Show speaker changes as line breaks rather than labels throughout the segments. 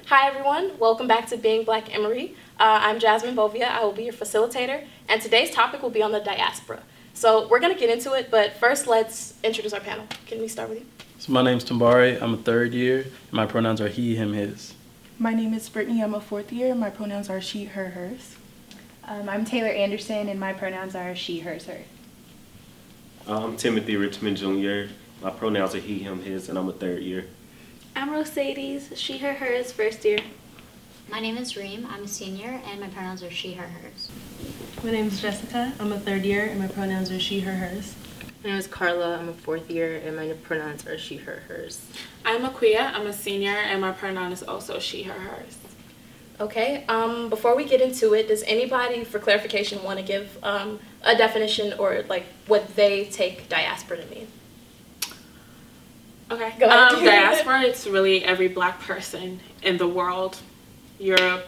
Hi everyone, welcome back to Being Black Emory. I'm Jasmine Bovia, I will be your facilitator, and today's topic will be on the diaspora. So we're going to get into it, but first let's introduce our panel. Can we start with you?
So my name's Tambari, I'm a third year, and my pronouns are he, him, his.
My name is Brittany, I'm a fourth year, my pronouns are she, her, hers.
I'm Taylor Anderson, and my pronouns are she, hers, her.
I'm Timothy Richmond Jr. My pronouns are he, him, his, and I'm a third year.
I'm Rosades, she, her, hers, first year.
My name is Reem, I'm a senior, and my pronouns are she, her, hers.
My name is Jessica, I'm a third year, and my pronouns are she, her, hers.
My name is Carla, I'm a fourth year, and my pronouns are she, her, hers.
I'm Aquia, I'm a senior, and my pronoun is also she, her, hers.
Okay, before we get into it, does anybody, for clarification, want to give a definition or like what they take diaspora to mean?
Okay.
Go ahead.
Diaspora, it's really every black person in the world. Europe,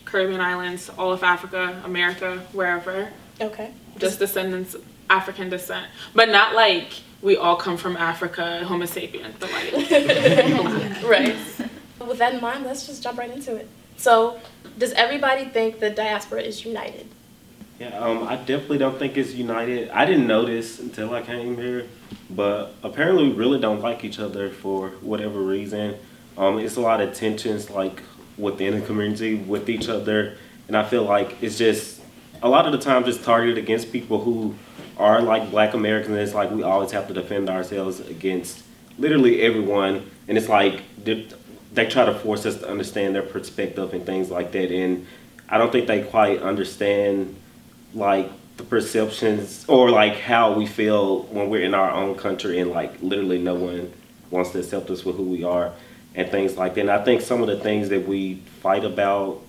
Caribbean islands, all of Africa, America, wherever.
Okay.
Just descendants, African descent. But not like we all come from Africa, Homo sapien, but like black.
Right. With that in mind, let's just jump right into it. So, does everybody think the diaspora is united?
Yeah, I definitely don't think it's united. I didn't know this until I came here, but apparently we really don't like each other for whatever reason. It's a lot of tensions like within the community with each other, and I feel like it's just a lot of the times it's targeted against people who are like Black Americans. It's like we always have to defend ourselves against literally everyone, and it's like they try to force us to understand their perspective and things like that, and I don't think they quite understand like the perceptions or like how we feel when we're in our own country and like literally no one wants to accept us for who we are and things like that. And I think some of the things that we fight about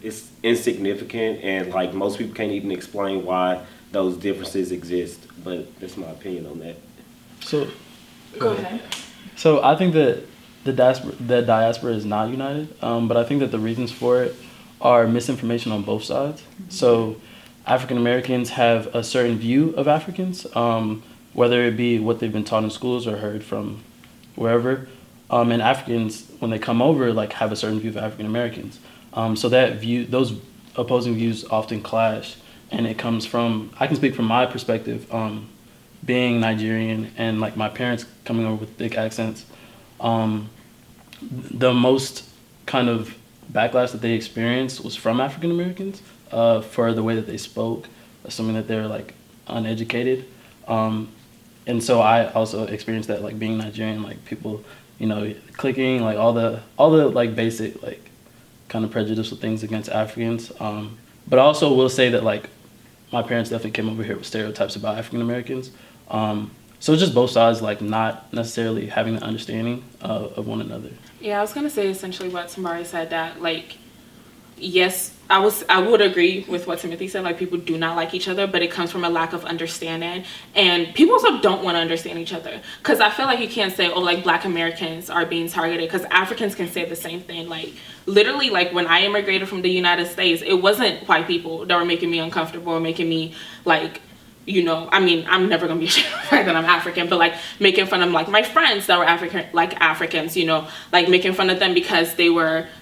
is insignificant, and like most people can't even explain why those differences exist, but that's my opinion on that.
So,
Go ahead.
So I think that the diaspora is not united, but I think that the reasons for it are misinformation on both sides. So African Americans have a certain view of Africans, whether it be what they've been taught in schools or heard from wherever. And Africans, when they come over, like have a certain view of African Americans. So that view, those opposing views often clash, and it comes from, I can speak from my perspective, being Nigerian and like my parents coming over with thick accents. The most kind of backlash that they experienced was from African Americans for the way that they spoke, assuming that they're like uneducated. And so I also experienced that, like being Nigerian, like people, you know, clicking, like all the like basic like kind of prejudicial things against Africans. But I also will say that like my parents definitely came over here with stereotypes about African Americans. So it's just both sides like not necessarily having the understanding of one another.
Yeah, I was gonna say essentially what Tambari said, that like, yes, I would agree with what Timothy said, like people do not like each other, but it comes from a lack of understanding, and people also don't want to understand each other, because I feel like you can't say, oh, like Black Americans are being targeted, because Africans can say the same thing. Like literally, like when I immigrated from the United States, it wasn't white people that were making me uncomfortable or making me like, you know, I mean, I'm never gonna be ashamed of the fact that I'm African, but like making fun of like my friends that were Africans, you know, like making fun of them because they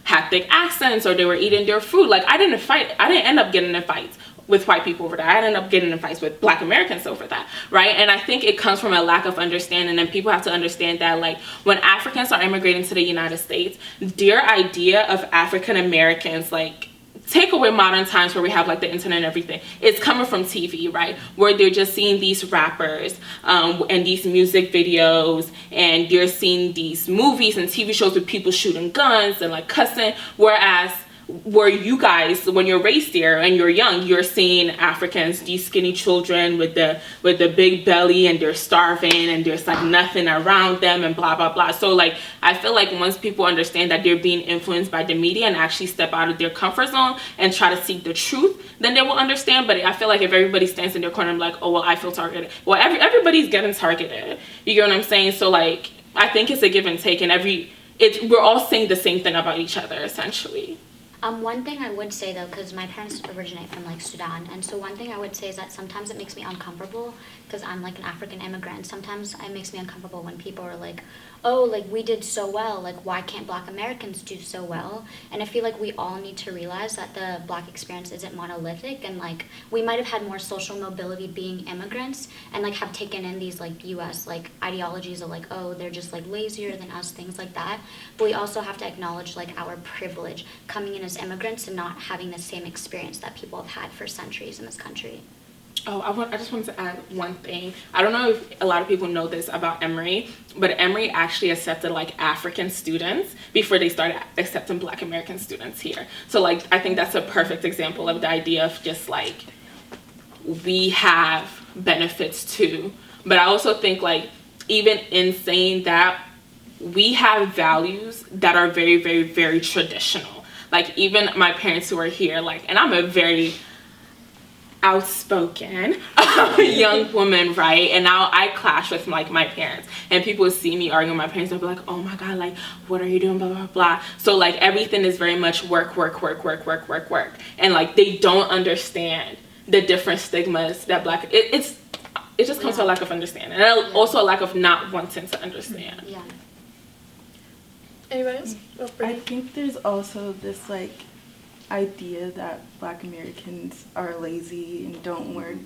had thick accents or they were eating their food. Like I didn't end up getting in fights with white people over that. I ended up getting in fights with Black Americans over that, right? And I think it comes from a lack of understanding, and people have to understand that like when Africans are immigrating to the United States, their idea of African Americans, like take away modern times where we have like the internet and everything, it's coming from TV, right? Where they're just seeing these rappers and these music videos, and they're seeing these movies and TV shows with people shooting guns and like cussing, whereas where you guys, when you're raised here and you're young, you're seeing Africans, these skinny children with the big belly, and they're starving and there's like nothing around them and blah blah blah. So like I feel like once people understand that they're being influenced by the media and actually step out of their comfort zone and try to seek the truth, then they will understand. But I feel like if everybody stands in their corner and like, oh well, I feel targeted, well everybody's getting targeted, you get what I'm saying? So like I think it's a give and take, and we're all saying the same thing about each other essentially.
One thing I would say though, because my parents originate from like Sudan, and so one thing I would say is that sometimes it makes me uncomfortable because I'm like an African immigrant. Sometimes it makes me uncomfortable when people are like, oh, like we did so well, like why can't Black Americans do so well? And I feel like we all need to realize that the Black experience isn't monolithic, and like we might have had more social mobility being immigrants and like have taken in these like US like ideologies of like, oh, they're just like lazier than us, things like that. But we also have to acknowledge like our privilege coming in as immigrants and not having the same experience that people have had for centuries in this country.
Oh, I just wanted to add one thing. I don't know if a lot of people know this about Emory, but Emory actually accepted like African students before they started accepting Black American students here. So like, I think that's a perfect example of the idea of just like, we have benefits too. But I also think like, even in saying that, we have values that are very, very, very traditional. Like even my parents who are here, like, and I'm a very outspoken young woman, right? And now I clash with like my parents, and people see me arguing with my parents, they'll be like, oh my god, like what are you doing, blah blah blah. So like everything is very much work, and like they don't understand the different stigmas that it just comes to a lack of understanding, and also a lack of not wanting to understand.
Yeah.
Anybody else? Oh,
I think there's also this like idea that Black Americans are lazy and don't work,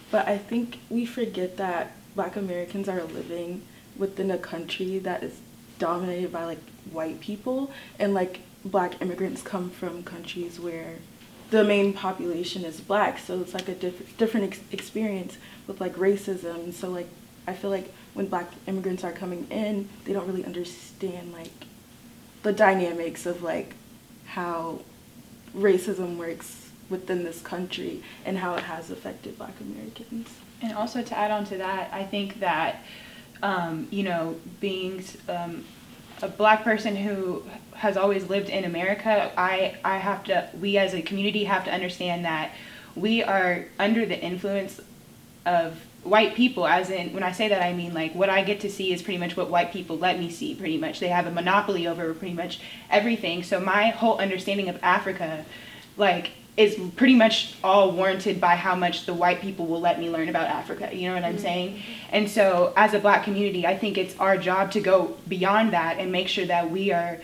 but I think we forget that Black Americans are living within a country that is dominated by like white people, and like Black immigrants come from countries where the main population is Black, so it's like a different experience with like racism. So like I feel like when Black immigrants are coming in, they don't really understand like the dynamics of like how racism works within this country and how it has affected Black Americans.
And also to add on to that, I think that, you know, being a Black person who has always lived in America, we as a community have to understand that we are under the influence of white people, as in, when I say that, I mean like what I get to see is pretty much what white people let me see, pretty much. They have a monopoly over pretty much everything. So my whole understanding of Africa, like, is pretty much all warranted by how much the white people will let me learn about Africa, you know what I'm saying? And so as a Black community, I think it's our job to go beyond that and make sure that we are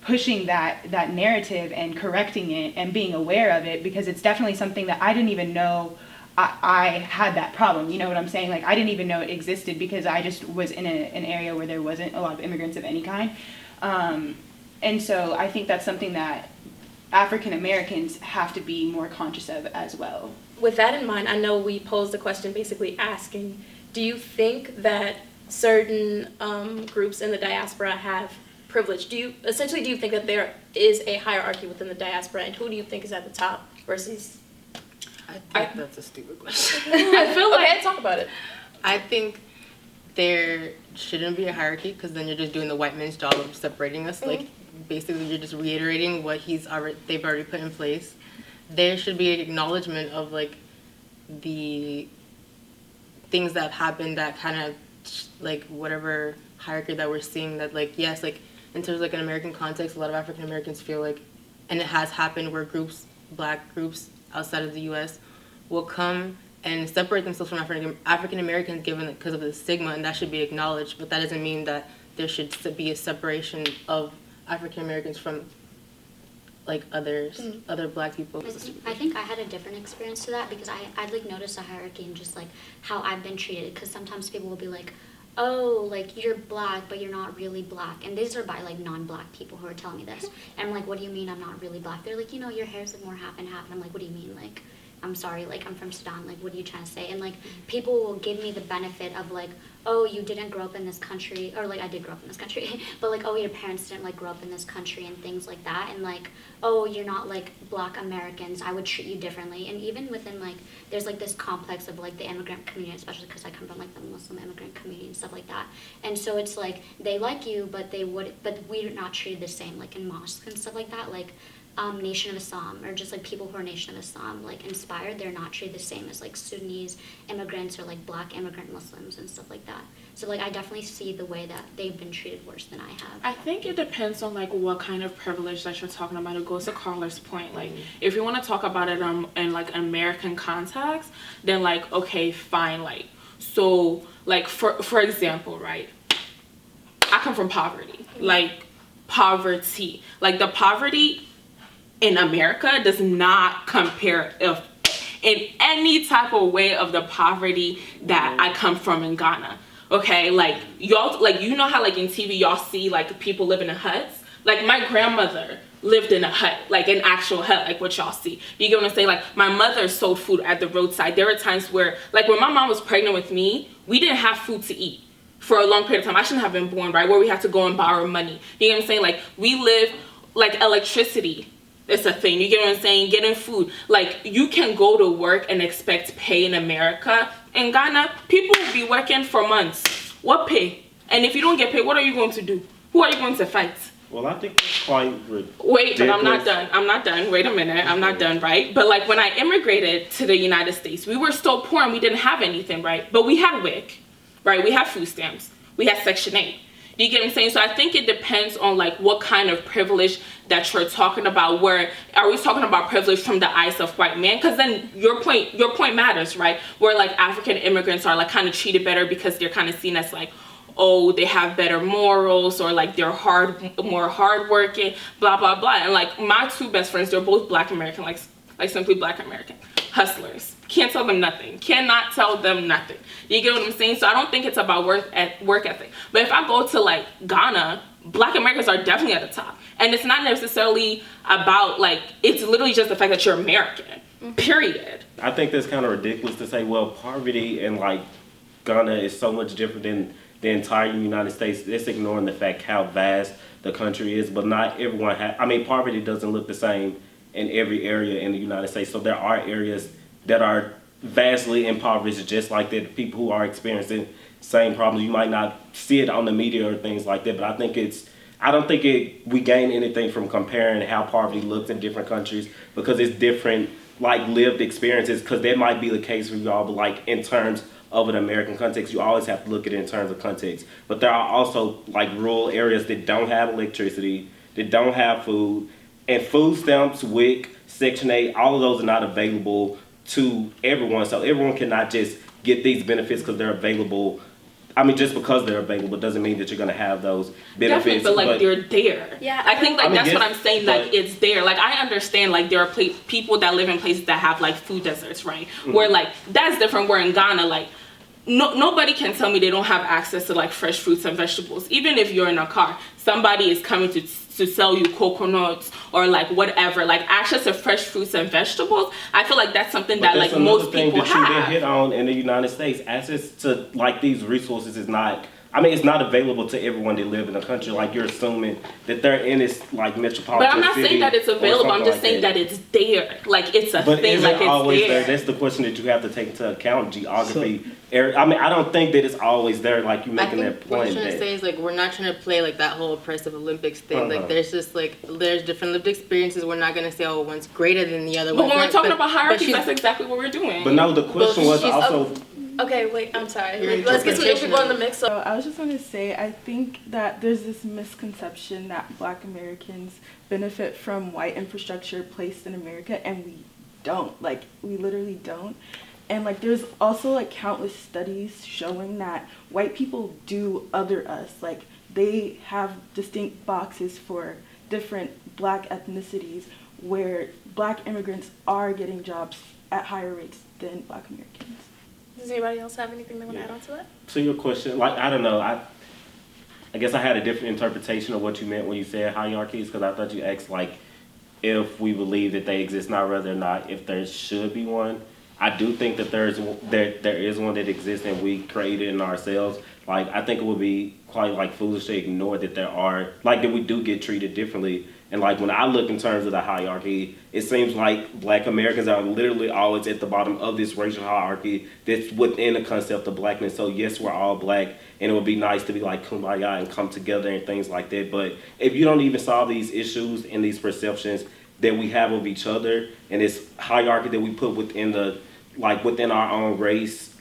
pushing that narrative and correcting it and being aware of it, because it's definitely something that I didn't even know I had that problem, you know what I'm saying? Like, I didn't even know it existed because I just was in an area where there wasn't a lot of immigrants of any kind. And so I think that's something that African Americans have to be more conscious of as well.
With that in mind, I know we posed a question basically asking, do you think that certain groups in the diaspora have privilege? Do you think that there is a hierarchy within the diaspora, and who do you think is at the top versus...
I think that's a stupid question.
I feel like...
Okay, talk about it.
I think there shouldn't be a hierarchy, because then you're just doing the white man's job of separating us. Like, basically, you're just reiterating what they've already put in place. There should be an acknowledgement of, like, the things that have happened that kind of, like, whatever hierarchy that we're seeing, that, like, yes, like, in terms of, like, an American context, a lot of African Americans feel like, and it has happened where Black groups outside of the U.S. will come and separate themselves from African Americans because of the stigma, and that should be acknowledged. But that doesn't mean that there should be a separation of African Americans from like other Black people.
I think I had a different experience to that, because I'd like notice a hierarchy in just like how I've been treated, because sometimes people will be like, oh, like you're Black but you're not really Black, and these are by like non-Black people who are telling me this, and I'm like, what do you mean I'm not really Black? They're like, you know, your hair's like more half and half, and I'm like, what do you mean? Like, I'm sorry, like, I'm from Sudan, like, what are you trying to say? And, like, people will give me the benefit of, like, oh, you didn't grow up in this country, or, like, I did grow up in this country, but, like, oh, your parents didn't, like, grow up in this country and things like that, and, like, oh, you're not, like, Black Americans, I would treat you differently, and even within, like, there's, like, this complex of, like, the immigrant community, especially because I come from, like, the Muslim immigrant community and stuff like that, and so it's, like, they like you, but we're not treated the same, like, in mosques and stuff like that, like, Nation of Islam, or just like people who are Nation of Islam like inspired, they're not treated the same as like Sudanese immigrants or like Black immigrant Muslims and stuff like that. So like I definitely see the way that they've been treated worse than I have.
I think it depends on like what kind of privilege that you're talking about. It goes to Carla's point. Like if you want to talk about it in like an American context, then like okay, fine. Like so like for example, right? I come from poverty, like poverty. Like the poverty in America does not compare in any type of way of the poverty that I come from in Ghana. Okay, like y'all, like you know how like in TV y'all see like people living in huts. Like my grandmother lived in a hut, like an actual hut, like what y'all see. You get what I'm saying? Like my mother sold food at the roadside. There were times where, like when my mom was pregnant with me, we didn't have food to eat for a long period of time. I shouldn't have been born, right? Where we had to go and borrow money. You get what I'm saying? Like we live, like electricity. It's a thing. You get what I'm saying? Getting food. Like, you can go to work and expect pay in America. In Ghana, people will be working for months. What pay? And if you don't get paid, what are you going to do? Who are you going to fight?
Well, I think that's quite ridiculous.
Wait, but I'm not done. I'm not done. Wait a minute. I'm not done, right? But like when I immigrated to the United States, we were still poor and we didn't have anything, right? But we had WIC, right? We had food stamps. We had Section 8. You get what I'm saying? So I think it depends on like what kind of privilege that you're talking about. Where are we talking about privilege from the eyes of white men? Because then your point matters, right? Where like African immigrants are like kind of treated better because they're kind of seen as like, oh, they have better morals, or like they're more hardworking, blah blah blah. And like my two best friends, they're both Black American, like simply Black American hustlers. Can't tell them nothing. Cannot tell them nothing. You get what I'm saying? So I don't think it's about work ethic. But if I go to like Ghana, Black Americans are definitely at the top. And it's not necessarily about like, it's literally just the fact that you're American, period.
I think that's kind of ridiculous to say, well, poverty in like Ghana is so much different than the entire United States. It's ignoring the fact how vast the country is, but not everyone poverty doesn't look the same in every area in the United States. So there are areas that are vastly impoverished, just like that. People who are experiencing same problems, you might not see it on the media or things like that, but I don't think we gain anything from comparing how poverty looks in different countries, because it's different like lived experiences, because that might be the case for y'all, but like in terms of an American context, you always have to look at it in terms of context. But there are also like rural areas that don't have electricity, that don't have food, and food stamps, WIC, Section 8, all of those are not available to everyone. So everyone cannot just get these benefits because they're available. Just because they're available doesn't mean that you're going to have those benefits.
Definitely, but like they're there.
Yeah,
I think like that's
yes,
what I'm saying. Like it's there. Like I understand like there are people that live in places that have like food deserts, right? Mm-hmm. Where like that's different. Where in Ghana, like nobody can tell me they don't have access to like fresh fruits and vegetables. Even if you're in a car, somebody is coming to sell you coconuts or like whatever, like access to fresh fruits and vegetables. I feel like that's something that like most people have.
That you didn't hit on in the United States. Access to like these resources is not, it's not available to everyone that live in the country. Like you're assuming that they're in this like metropolitan.
But I'm not saying that it's available. I'm just saying that it's there. Like it's a
but
thing.
Is
like
it
it's
always
there.
That's the question that you have to take into account. Geography. I don't think that it's always there. Like you making that point.
What I'm trying to say is like we're not trying to play like that whole oppressive Olympics thing. Like there's just like there's different lived experiences. We're not gonna say one's greater than the other.
But when we're talking about hierarchies, that's exactly what we're doing.
But no, the question was also.
Okay, wait, I'm sorry. Let's get some people in the mix.
So I was just going to say, I think that there's this misconception that Black Americans benefit from white infrastructure placed in America, and we don't. Like, we literally don't. And like there's also like countless studies showing that white people do other us. Like they have distinct boxes for different Black ethnicities where Black immigrants are getting jobs at higher rates than Black Americans.
Does anybody else have anything they want to add on to that?
So your question, like, I don't know, I guess I had a different interpretation of what you meant when you said hierarchies, because I thought you asked like if we believe that they exist, not whether or not if there should be one. I do think that there is one that exists and we created it ourselves. Like, I think it would be quite like foolish to ignore that there are, like, that we do get treated differently. And like when I look in terms of the hierarchy, it seems like Black Americans are literally always at the bottom of this racial hierarchy that's within the concept of Blackness. So yes, we're all Black, and it would be nice to be like kumbaya and come together and things like that. But if you don't even solve these issues and these perceptions that we have of each other and this hierarchy that we put within our own race,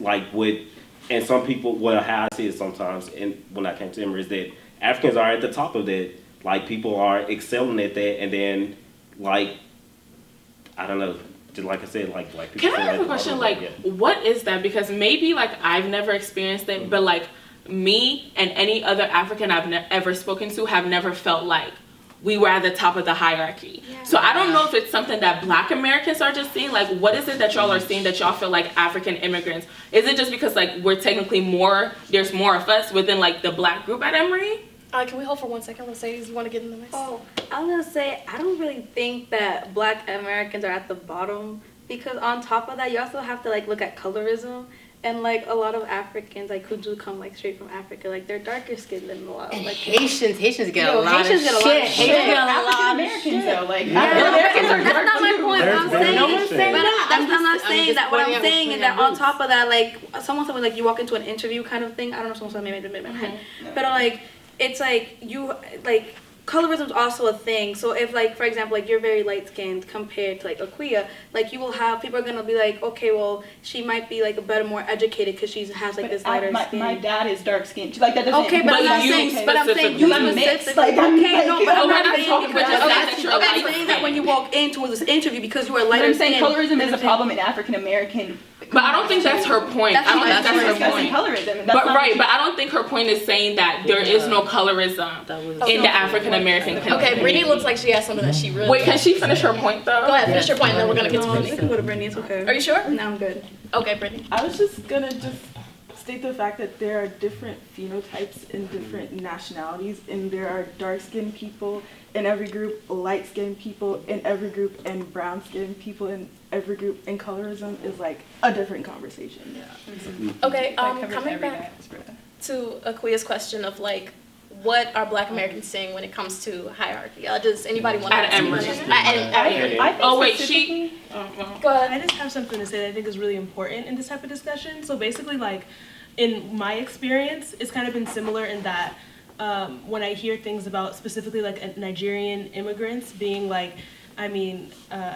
and some people, well, how I see it sometimes, and when I came to Emory, is that Africans are at the top of that. Like, people are excelling at that, and then, like, I don't know, just like I said, like people.
Can I ask a question? Like, what is that? Because maybe, like, I've never experienced it, but, like, me and any other African I've ever spoken to have never felt like we were at the top of the hierarchy. So I don't know if it's something that Black Americans are just seeing. Like, what is it that y'all are seeing that y'all feel like African immigrants? Is it just because like we're technically more, there's more of us within like the Black group at Emory?
Can we hold for 1 second? Mercedes, you want to get in the mix?
Oh, I was gonna say, I don't really think that Black Americans are at the bottom, because on top of that, you also have to like look at colorism. And like a lot of Africans, like who do come like straight from Africa, like they're darker skinned than a lot of like
Haitians get
Yo,
a lot
Haitians
of
get a lot
shit.
of
Haitians
shit.
get a lot
African
of
Americans
shit.
though, like
Yeah,
African Americans are
that's not my point.
There's
I'm saying,
no one's saying
but
that.
I'm not saying that. What I'm
pointing
saying is
out
that on
roots.
top of that, like someone told me like you walk into an interview kind of thing. I don't know, someone said maybe in my head, but like it's like you like colorism is also a thing. So if like for example like you're very light skinned compared to like Aquia, like you will have people are gonna be like, okay, well she might be like a better, more educated because she has like this lighter skin.
my dad is dark skinned. Like that doesn't.
Okay, but
But
I'm not
you
saying. But I'm saying you
specifically-
specifically.
Like, I'm
Okay, no,
like-
but I'm
Oh,
not
we're not
saying
talking
because
about
I'm
that.
saying
You're
I'm
light
saying that when you walk into this interview because you are
But
lighter
I'm saying
skinned.
colorism is a problem in African American.
But I don't think that's her point.
That's
I don't
what-
think
that's
that's
what
her
Discussing
point.
colorism. And that's
But
not
right,
what
but I don't think her point is saying that there is no colorism in the African American community.
Okay, Brittany looks like she has something that she really.
Wait, can she finish her point though?
Go ahead, finish your point, and then we're gonna get to
No, you
Brittany.
can go to Brittany. It's okay.
Are you sure?
No, I'm good.
Okay, Brittany.
I was just gonna state the fact that there are different phenotypes in different nationalities, and there are dark-skinned people in every group, light-skinned people in every group, and brown-skinned people in every group. And colorism is like a different conversation.
Okay,
That covers
coming
every
back
diaspora.
to Akuya's question of like, what are Black Americans saying when it comes to hierarchy? Does anybody want to?
At Emory.
I think
Oh wait,
specifically-
she. Well.
Go ahead.
I just have something to say that I think is really important in this type of discussion. So basically, like, in my experience, it's kind of been similar in that when I hear things about specifically like Nigerian immigrants being like, I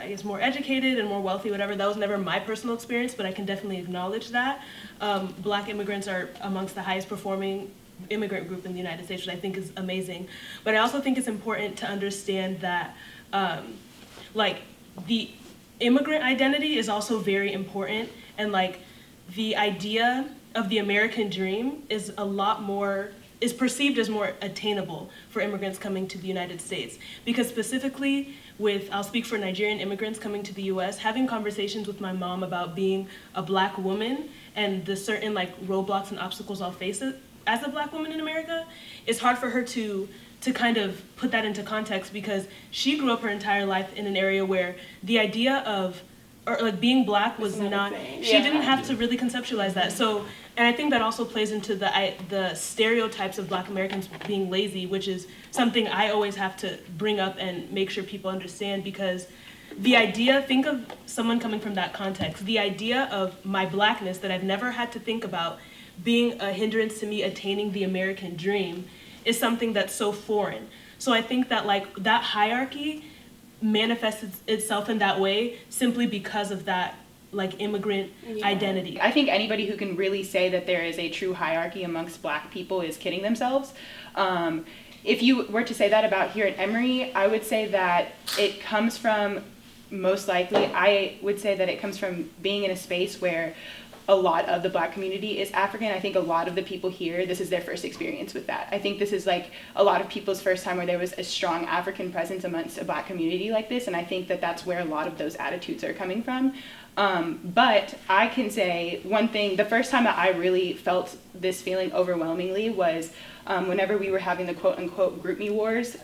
guess more educated and more wealthy, whatever, that was never my personal experience, but I can definitely acknowledge that. Black immigrants are amongst the highest performing immigrant group in the United States, which I think is amazing. But I also think it's important to understand that, like, the immigrant identity is also very important, and like the idea of the American dream is is perceived as more attainable for immigrants coming to the United States. Because specifically I'll speak for Nigerian immigrants coming to the US, having conversations with my mom about being a Black woman and the certain like roadblocks and obstacles I'll face as a Black woman in America, it's hard for her to kind of put that into context, because she grew up her entire life in an area where the idea of being Black was not she didn't have to really conceptualize that. So, and I think that also plays into the stereotypes of Black Americans being lazy, which is something I always have to bring up and make sure people understand, because the idea, think of someone coming from that context, the idea of my Blackness that I've never had to think about being a hindrance to me attaining the American dream is something that's so foreign. So I think that like that hierarchy manifests itself in that way simply because of that like immigrant identity.
I think anybody who can really say that there is a true hierarchy amongst Black people is kidding themselves. If you were to say that about here at Emory, I would say that it comes from, most likely, I would say that it comes from being in a space where a lot of the Black community is African. I think a lot of the people here, this is their first experience with that. I think this is like a lot of people's first time where there was a strong African presence amongst a Black community like this, and I think that that's where a lot of those attitudes are coming from. But I can say one thing, the first time that I really felt this feeling overwhelmingly was whenever we were having the quote-unquote GroupMe wars,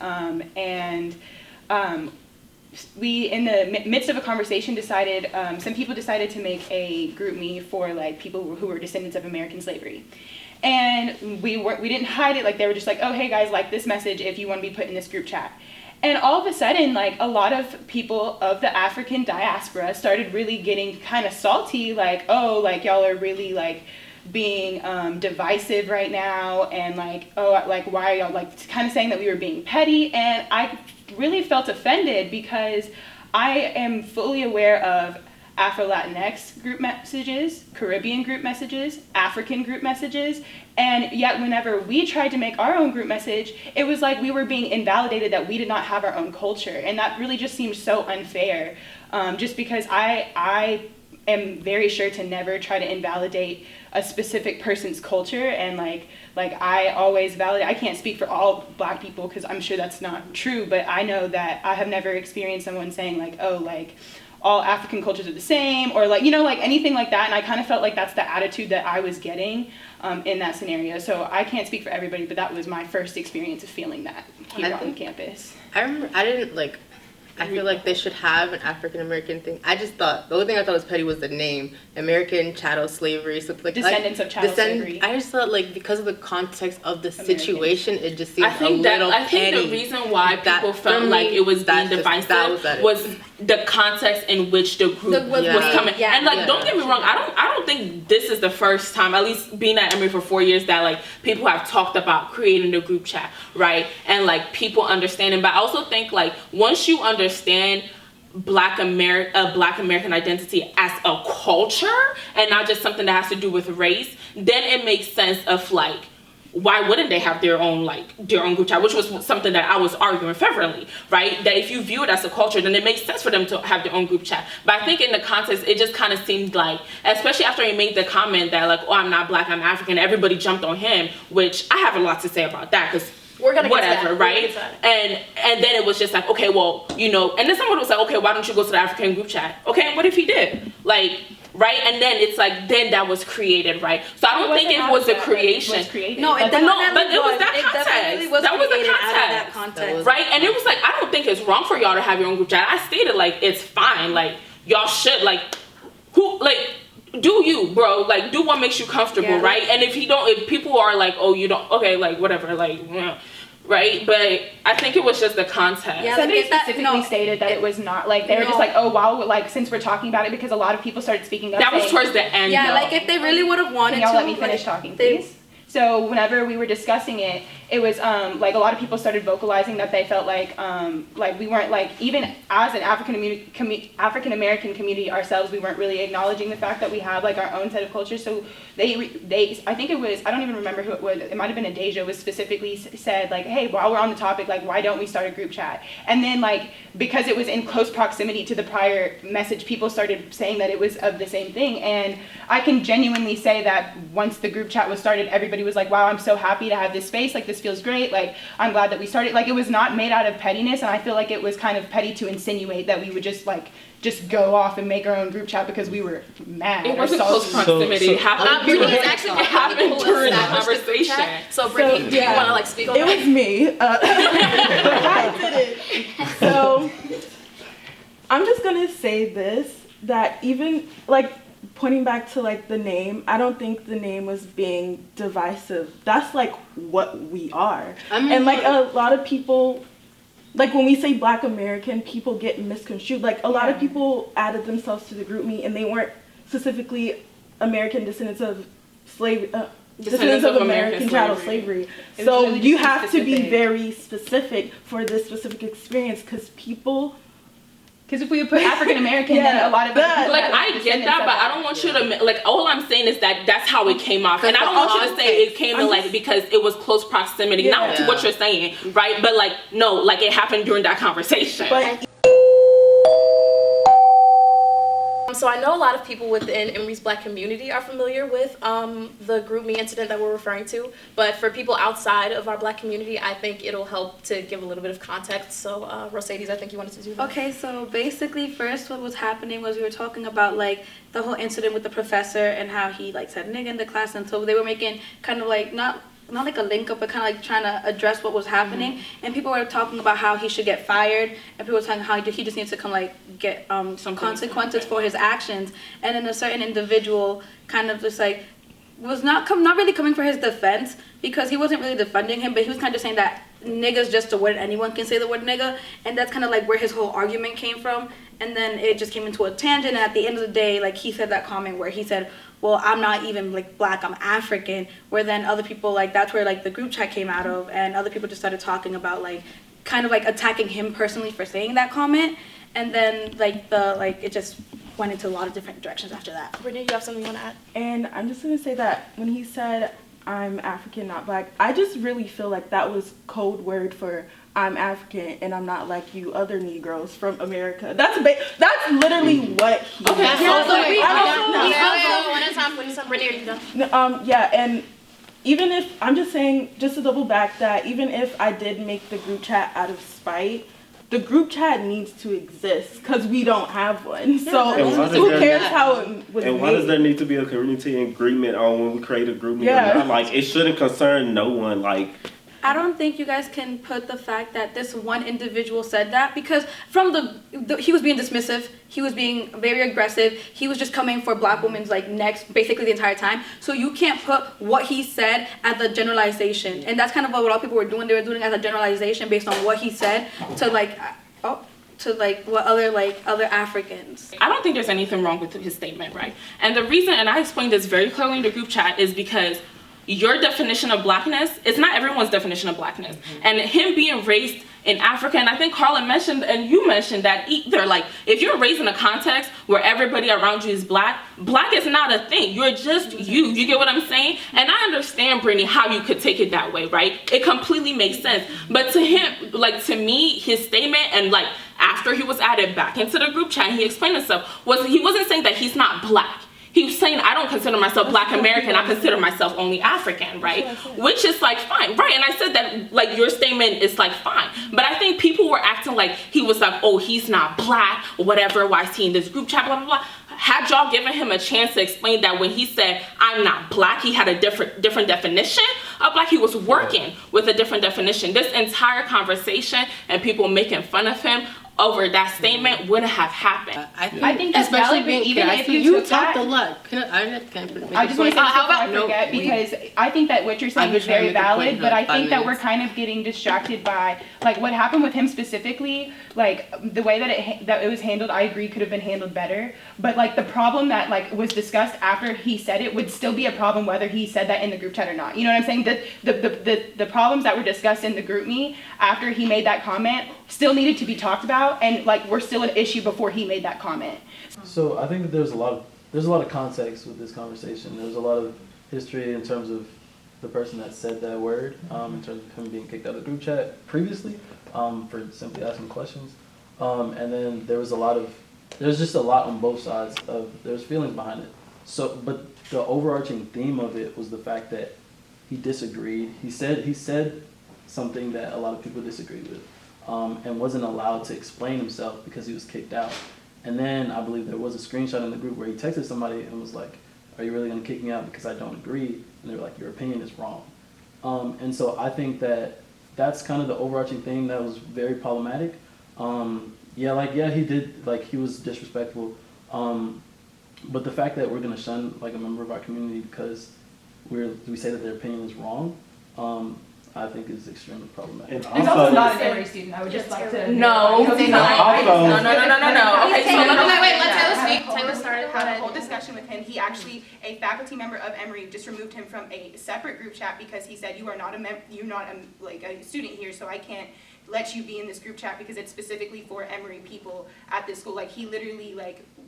we, in the midst of a conversation, decided, some people decided to make a GroupMe for like people who were descendants of American slavery. And we didn't hide it, like they were just like, oh, hey guys, like this message if you want to be put in this group chat. And all of a sudden, like a lot of people of the African diaspora started really getting kind of salty, like, oh, like y'all are really like being divisive right now, and like, oh, like why are y'all like kind of saying that we were being petty. And I really felt offended because I am fully aware of Afro-Latinx group messages, Caribbean group messages, African group messages, and yet whenever we tried to make our own group message, it was like we were being invalidated that we did not have our own culture, and that really just seemed so unfair, just because I am very sure to never try to invalidate a specific person's culture, and like I always validate. I can't speak for all Black people because I'm sure that's not true, but I know that I have never experienced someone saying like, oh, like all African cultures are the same, or like, you know, like anything like that. And I kind of felt like that's the attitude that I was getting in that scenario. So I can't speak for everybody, but that was my first experience of feeling that here on campus.
I remember I didn't like. I feel like they should have an African American thing. I just thought the only thing I thought was petty was the name, American chattel slavery. So like
Descendants of chattel slavery.
I just thought like because of the context of the situation, it just seemed
I think the reason why people felt like it was being divisive was the context in which the group was coming. And like, don't get me wrong, I don't think this is the first time, at least being at Emory for 4 years, that like people have talked about creating a group chat, right? And like people understanding. But I also think like once you understand Black American identity as a culture and not just something that has to do with race, then it makes sense of like, why wouldn't they have their own group chat, which was something that I was arguing fervently, right? That if you view it as a culture, then it makes sense for them to have their own group chat. But I think in the context, it just kind of seemed like, especially after he made the comment that like, oh, I'm not Black, I'm African, everybody jumped on him, which I have a lot to say about that, because
we're gonna
whatever,
get
right? And then it was just like, okay, well, you know, and then someone was like, okay, why don't you go to the African group chat? Okay, and what if he did? Like, right? And then it's like, then that was created, right? So I don't think it was a creation.
No,
but it was that context. That was the context, right? And it was like, I don't think it's wrong for y'all to have your own group chat. I stated like, it's fine. Like, y'all should like, do you, bro? Like, do what makes you comfortable, right? And if people are like, oh, you don't, okay, like whatever, like, yeah. Right, but I think it was just the context.
Yeah, somebody specifically stated that it was not like they were just like, oh wow, like since we're talking about it, because a lot of people started speaking up.
That was towards the end.
Yeah, like if they really would have wanted to.
Can y'all let me finish talking, please? So whenever we were discussing it, it was like a lot of people started vocalizing that they felt like we weren't like, even as an African American community ourselves, we weren't really acknowledging the fact that we have like our own set of cultures. So they I think it was, I don't even remember who it was, it might have been Adeja, was specifically said like, hey, while we're on the topic, like why don't we start a group chat? And then like, because it was in close proximity to the prior message, people started saying that it was of the same thing. And I can genuinely say that once the group chat was started, everybody was like, wow, I'm so happy to have this space, like this feels great, like I'm glad that we started. Like it was not made out of pettiness, and I feel like it was kind of petty to insinuate that we would just go off and make our own group chat because we were mad.
It wasn't close proximity. It happened during the conversation.
So Brittany, do you want to like speak on
that? It was me. I did it. So I'm just gonna say this, that even like pointing back to like the name, I don't think the name was being divisive. That's like what we are. And like a lot of people, like when we say Black American, people get misconstrued. Like a lot of people added themselves to the group me, and they weren't specifically American descendants of descendants of American chattel slavery. So really you have to be very specific for this specific experience, because people.
Because if we put African American, then a lot of people
like I get that, but I don't want you to like. All I'm saying is that that's how it came off, and I don't want you to say it came to like because it was close proximity, not to what you're saying, right? But like no, like it happened during that conversation.
But
so I know a lot of people within Emory's Black community are familiar with the GroupMe incident that we're referring to, but for people outside of our Black community, I think it'll help to give a little bit of context. So Rosades, I think you wanted to do that.
Okay, so basically first what was happening was we were talking about like the whole incident with the professor and how he like said nigga in the class, and so they were making kind of like not like a link up, but kind of like trying to address what was happening. And people were talking about how he should get fired, and people were talking how he just needs to come like get some consequences for his actions. And then a certain individual kind of just like was not really coming for his defense, because he wasn't really defending him, but he was kind of saying that nigga's just a word, anyone can say the word nigga, and that's kind of like where his whole argument came from. And then it just came into a tangent, and at the end of the day, like he said that comment where he said, well, I'm not even like Black, I'm African, where then other people, like that's where like the group chat came out of, and other people just started talking about like kind of like attacking him personally for saying that comment. And then like it just went into a lot of different directions after that.
Brittany, you have something you want to add?
And I'm just gonna say that when he said I'm African, not Black, I just really feel like that was code word for I'm African and I'm not like you other Negroes from America. That's literally what he
Okay,
said.
One at a time, please. Brittany, are you done?
Yeah, and even if, I'm just saying, just to double back that even if I did make the group chat out of spite, the group chat needs to exist because we don't have one. So who cares how it was made?
And why does there need to be a community agreement on when we create a group?
Yeah.
Like, it shouldn't concern no one. Like,
I don't think you guys can put the fact that this one individual said that, because from he was being dismissive, he was being very aggressive, he was just coming for black women's like necks basically the entire time. So you can't put what he said as a generalization, and that's kind of what a lot of people were doing. They were doing it as a generalization based on what he said to what other Africans.
I don't think there's anything wrong with his statement, right? And the reason, and I explained this very clearly in the group chat, is because your definition of blackness is not everyone's definition of blackness. And him being raised in Africa, and I think Carla mentioned, and you mentioned that either, like, if you're raised in a context where everybody around you is black is not a thing. You're just you. You get what I'm saying? And I understand, Brittany, how you could take it that way, right? It completely makes sense. But to him, like, to me, his statement, and like, after he was added back into the group chat and he explained himself, he wasn't saying that he's not black. He was saying, I don't consider myself Black American, I consider myself only African, right? Which is like fine, right? And I said that, like, your statement is like fine. But I think people were acting like he was like, oh, he's not black or whatever, why is he in this group chat, blah, blah, blah. Had y'all given him a chance to explain that when he said, I'm not black, he had a different definition of black, he was working with a different definition. This entire conversation and people making fun of him over that statement wouldn't have happened.
I
think that's
especially
valid, but
being
even
cast,
if you
you
took
talked
that-
a lot.
I just want to say
how about
I forget, because I think that what you're saying
I've
is
been trying
very
to make a point
valid,
in
but I
like 5
think that we're
minutes.
kind of getting distracted by like what happened with him specifically. Like the way that it was handled, I agree could have been handled better. But like the problem that like was discussed after he said it would still be a problem whether he said that in the group chat or not. You know what I'm saying? The problems that were discussed in the group me after he made that comment still needed to be talked about, and like we're still an issue before he made that comment.
So I think that there's a lot of context with this conversation. There's a lot of history in terms of the person that said that word, in terms of him being kicked out of the group chat previously, for simply asking questions. And then there's just a lot on both sides there's feelings behind it. So, but the overarching theme of it was the fact that he disagreed. He said something that a lot of people disagreed with, and wasn't allowed to explain himself because he was kicked out. And then I believe there was a screenshot in the group where he texted somebody and was like, are you really going to kick me out because I don't agree? And they were like, your opinion is wrong. And so I think that that's kind of the overarching thing that was very problematic. He did, like, he was disrespectful. But the fact that we're going to shun, like, a member of our community because we say that their opinion is wrong, I think is extremely problematic.
and
It's also not an Emory student. I would just like to. No.
No. Okay, so
Wait, let Taylor speak.
Taylor started.
Had a whole discussion with him. He actually, a faculty member of Emory, just removed him from a separate group chat because he said, you're not a student here, so I can't let you be in this group chat because it's specifically for Emory people at this school. Like, he literally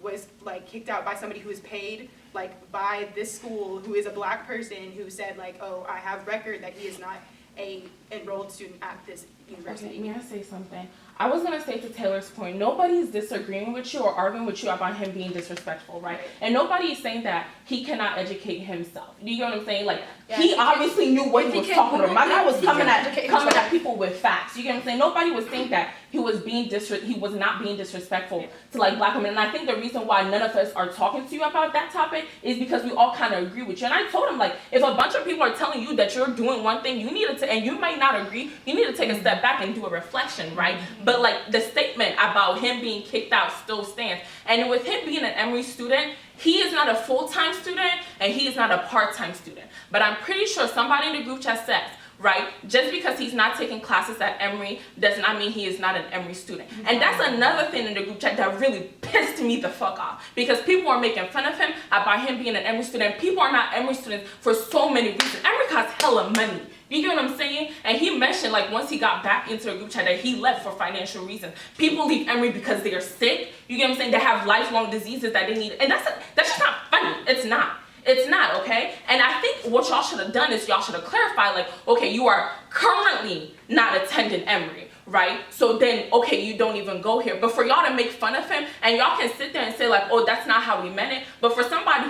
was kicked out by somebody who is paid by this school, who is a black person, who said oh, I have record that he is not a enrolled student at this university.
Okay, may I say something? I was gonna say to Taylor's point, nobody's disagreeing with you or arguing with you about him being disrespectful, right? And nobody is saying that he cannot educate himself. Do you get what I'm saying? He obviously knew what he was talking about. My guy was coming at people with facts. You get what I'm saying? Nobody was saying that he was not being disrespectful to black women. And I think the reason why none of us are talking to you about that topic is because we all kind of agree with you. And I told him if a bunch of people are telling you that you're doing one thing, you need to, and you might not agree, you need to take a step back and do a reflection, right? But the statement about him being kicked out still stands. And with him being an Emory student, he is not a full-time student and he is not a part-time student. But I'm pretty sure somebody in the group chat says, right, just because he's not taking classes at Emory does not mean he is not an Emory student. And that's another thing in the group chat that really pissed me the fuck off. Because people are making fun of him about him being an Emory student. People are not Emory students for so many reasons. Emory costs hella money. You get what I'm saying? And he mentioned once he got back into the group chat that he left for financial reasons. People leave Emory because they are sick. You get what I'm saying? They have lifelong diseases that they need. And that's just not funny. It's not. It's not, okay? And I think what y'all should have done is y'all should have clarified, okay, you are currently not attending Emory, right? So then, okay, you don't even go here. But for y'all to make fun of him, and y'all can sit there and say like, oh, that's not how we meant it. But for somebody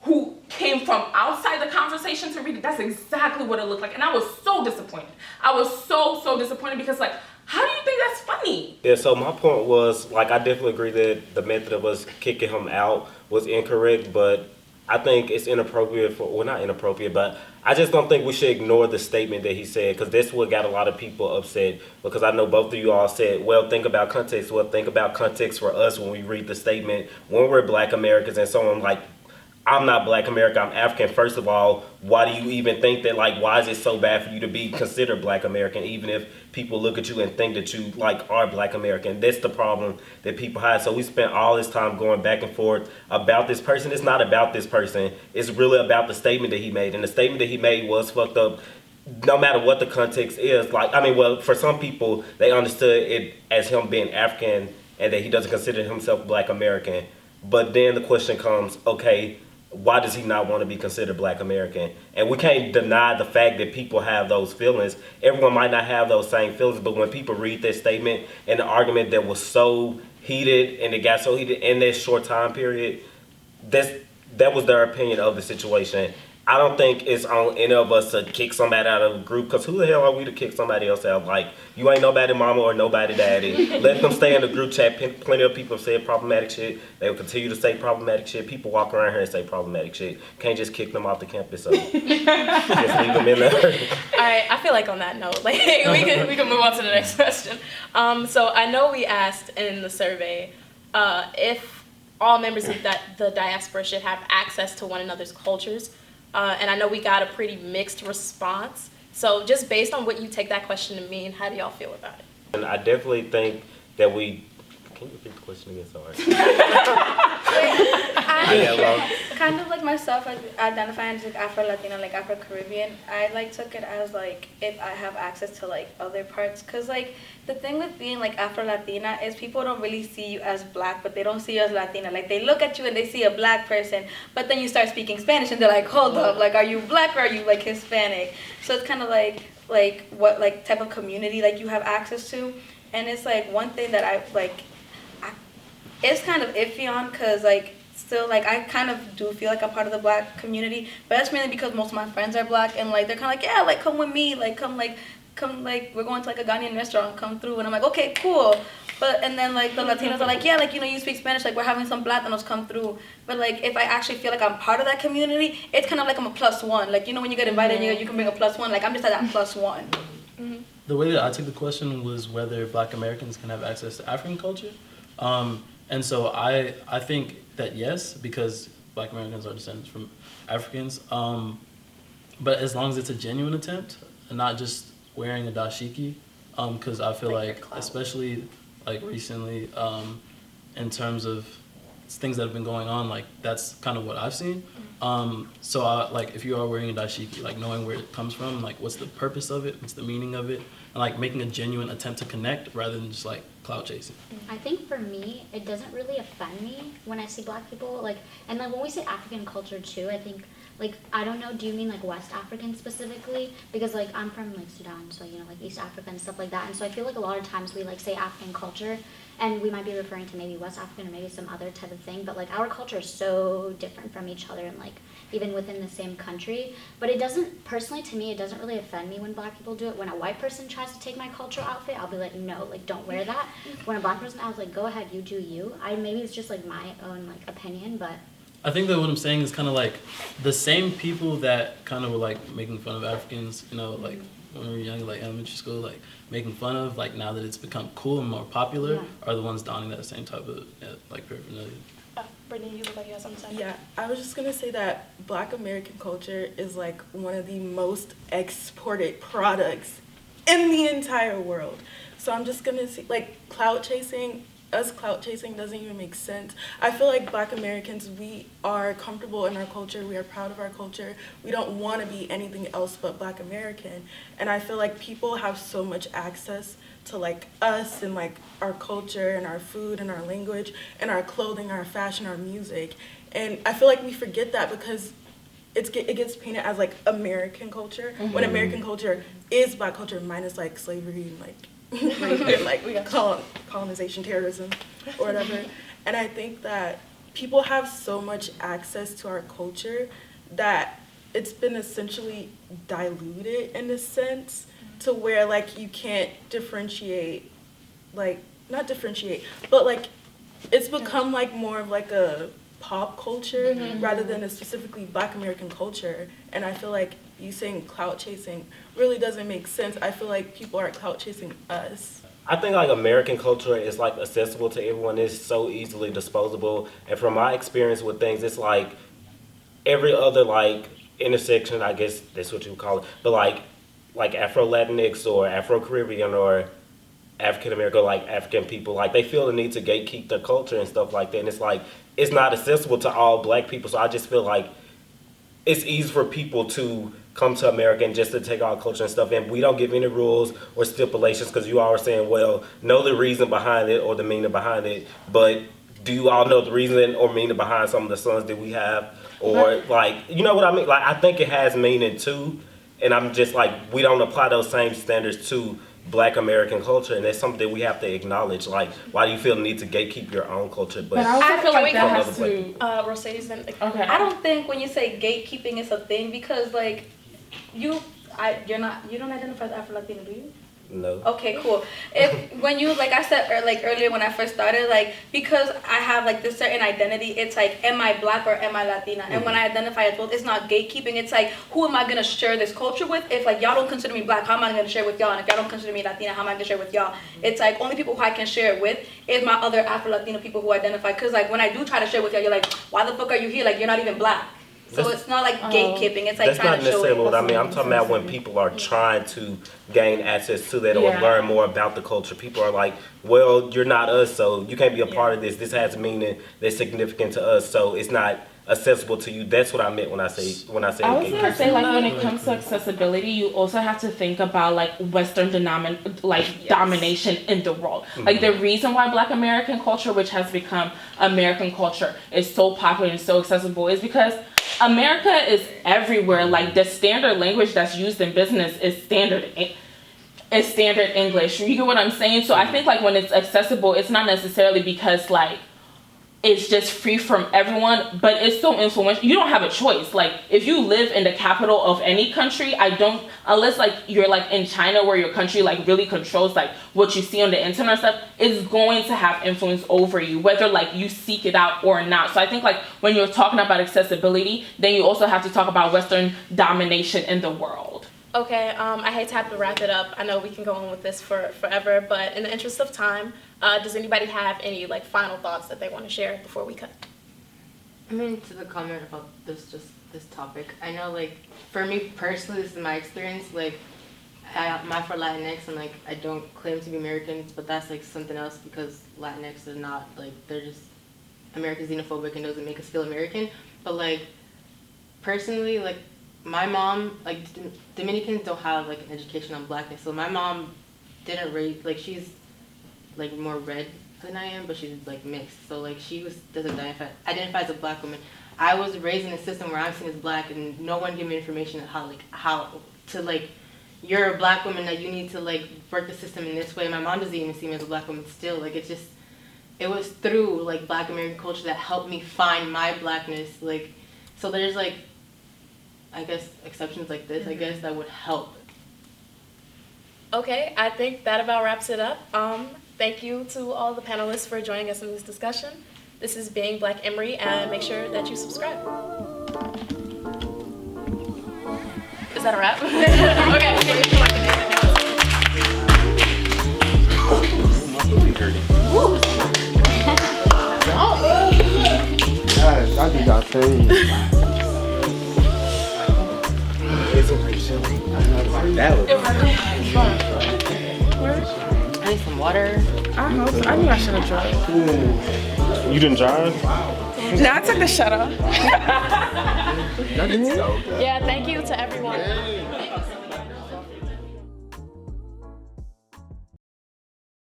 who came from outside the conversation to read it, that's exactly what it looked like. And I was so disappointed. I was so disappointed because like, how do you think that's funny?
Yeah, so my point was, like, I definitely agree that the method of us kicking him out was incorrect, but I think it's inappropriate well, not inappropriate, but I just don't think we should ignore the statement that he said, because that's what got a lot of people upset, because I know both of you all said, well, think about context. Well, think about context for us when we read the statement, when we're Black Americans and so on, like, I'm not Black American, I'm African. First of all, why do you even think that, like, why is it so bad for you to be considered Black American, even if people look at you and think that you, like, are Black American? That's the problem that people have. So we spent all this time going back and forth about this person. It's not about this person. It's really about the statement that he made. And the statement that he made was fucked up no matter what the context is. Like, I mean, well, for some people, they understood it as him being African and that he doesn't consider himself Black American. But then the question comes, okay, why does he not want to be considered Black American? And we can't deny the fact that people have those feelings. Everyone might not have those same feelings, but when people read that statement and the argument that was so heated and it got so heated in that short time period, that was their opinion of the situation. I don't think it's on any of us to kick somebody out of a group, because who the hell are we to kick somebody else out? Like, you ain't nobody mama or nobody daddy. Let them stay in the group chat. Plenty of people have said problematic shit. They will continue to say problematic shit. People walk around here and say problematic shit. Can't just kick them off the campus. So just leave them in there.
All right, I feel like on that note, like we can move on to the next question. So I know we asked in the survey if all members of the diaspora should have access to one another's cultures. And I know we got a pretty mixed response. So just based on what you take that question to mean, how do y'all feel about it?
And I definitely think that we... Can you repeat the question again? Sorry.
Kind of like myself, like identifying as like Afro-Latina, like Afro-Caribbean, I like took it as like if I have access to like other parts, cause like the thing with being like Afro-Latina is people don't really see you as Black, but they don't see you as Latina. Like they look at you and they see a Black person, but then you start speaking Spanish and they're like, hold up, like are you Black or are you like Hispanic? So it's kind of like what like type of community like you have access to, and it's like one thing that it's kind of iffy on, cause like still like I kind of do feel like I'm part of the Black community, but that's mainly because most of my friends are Black and like they're kind of like, yeah, like come with me, like come like we're going to like a Ghanaian restaurant, come through, and I'm like, okay, cool. But and then like the Latinos are like, yeah, like you speak Spanish, like we're having some Latinos come through. But like if I actually feel like I'm part of that community, it's kind of like I'm a +1. Like when you get invited, you can bring a +1. Like I'm just at that +1. Mm-hmm.
The way that I took the question was whether Black Americans can have access to African culture. And so I think that yes, because Black Americans are descendants from Africans. But as long as it's a genuine attempt, and not just wearing a dashiki, because I feel like especially like recently, in terms of things that have been going on, like that's kind of what I've seen. So like if you are wearing a dashiki, like knowing where it comes from, like what's the purpose of it, what's the meaning of it, and like making a genuine attempt to connect rather than just like clout chasing.
I think for me, it doesn't really offend me when I see Black people, like, and like when we say African culture too, I think, like, I don't know, do you mean like West African specifically? Because like I'm from like Sudan, so like East Africa and stuff like that, and so I feel like a lot of times we like say African culture, and we might be referring to maybe West African or maybe some other type of thing, but like our culture is so different from each other and like even within the same country. But it doesn't, personally to me, it doesn't really offend me when Black people do it. When a white person tries to take my cultural outfit, I'll be like, no, like don't wear that. When a Black person, I was like, go ahead, you do you. Maybe it's just like my own like opinion, but
I think that what I'm saying is kind of like the same people that kind of were like making fun of Africans, like when we were young, like elementary school, like making fun of, like now that it's become cool and more popular, are the ones donning that same type of like paraphernalia.
Brittany, you look like you have something to say.
Yeah, I was just gonna say that Black American culture is like one of the most exported products in the entire world. So I'm just gonna say, like, clout chasing doesn't even make sense. I feel like Black Americans, we are comfortable in our culture, we are proud of our culture, we don't want to be anything else but Black American. And I feel like people have so much access to like us and like our culture and our food and our language and our clothing, our fashion, our music. And I feel like we forget that because it gets painted as like American culture, when American culture is Black culture minus like slavery and like like we got colonization terrorism or whatever. And I think that people have so much access to our culture that it's been essentially diluted in a sense to where like you can't differentiate, like not differentiate, but like it's become like more of like a pop culture rather than a specifically Black American culture. And I feel like you saying clout chasing really doesn't make sense. I feel like people are clout chasing us.
I think like American culture is like accessible to everyone. It's so easily disposable. And from my experience with things, it's like every other like intersection, I guess that's what you would call it, but like Afro-Latinx or Afro-Caribbean or African American, like African people, like they feel the need to gatekeep their culture and stuff like that. And it's like, it's not accessible to all Black people. So I just feel like it's easy for people to come to America and just to take our culture and stuff. And we don't give any rules or stipulations because you all are saying, well, know the reason behind it or the meaning behind it. But do you all know the reason or meaning behind some of the songs that we have? Or like, you know what I mean? Like, I think it has meaning too. And I'm just like, we don't apply those same standards to Black American culture, and that's something that we have to acknowledge. Like, why do you feel the need to gatekeep your own culture?
But I also feel like that has to.
Mercedes, then.
Okay.
I don't think when you say gatekeeping it's a thing because like you don't identify as Afro-Latino, do you?
No.
Okay, cool. If when you like I said earlier when I first started, like because I have like this certain identity, it's like am I Black or am I Latina? And when I identify as both, it's not gatekeeping. It's like who am I gonna share this culture with? If like y'all don't consider me Black, how am I gonna share with y'all? And if y'all don't consider me Latina, how am I gonna share with y'all? It's like only people who I can share it with is my other Afro-Latino people who identify. Cause like when I do try to share with y'all, you're like, why the fuck are you here? Like you're not even Black. So it's not like gatekeeping. It's like
that's
trying
not
to show
necessarily
it.
what I mean. I'm talking about when people are trying to gain access to that or learn more about the culture. People are like, well, you're not us, so you can't be a part of this. This has meaning that's significant to us, so it's not accessible to you. That's what I meant when I say
I was gonna say like when it comes to accessibility, you also have to think about like Western domination in the world. Like the reason why Black American culture, which has become American culture, is so popular and so accessible is because America is everywhere. Like the standard language that's used in business is standard English. You get what I'm saying? So I think like when it's accessible, it's not necessarily because like it's just free from everyone, but it's so influential. You don't have a choice. Like if you live in the capital of any country, unless like you're like in China where your country like really controls like what you see on the internet and stuff, it's going to have influence over you, whether like you seek it out or not. So I think like when you're talking about accessibility, then you also have to talk about Western domination in the world.
Okay, I hate to have to wrap it up. I know we can go on with this for forever, but in the interest of time, does anybody have any like final thoughts that they want to share before we cut?
I mean, to the comment about this topic, I know like for me personally, this is my experience. Like, I'm Afro Latinx, and like I don't claim to be American, but that's like something else because Latinx is not like they're just American xenophobic and doesn't make us feel American. But like personally, like my mom, like Dominicans don't have like an education on Blackness, so my mom didn't raise like she's like more red than I am, but she's like mixed. So like she doesn't identify as a Black woman. I was raised in a system where I'm seen as Black, and no one gave me information on how to like you're a Black woman that you need to like work the system in this way. My mom doesn't even see me as a Black woman still. Like it was through like Black American culture that helped me find my Blackness. Like so there's like I guess exceptions like this. I guess that would help.
Okay, I think that about wraps it up. Thank you to all the panelists for joining us in this discussion. This is Being Black Emory, and make sure that you subscribe. Is that a wrap?
I do y'all thing.
That was
I need some water.
I hope so. I knew I should have drive.
You didn't drive?
No, I took the shut off.
Yeah, thank you to everyone.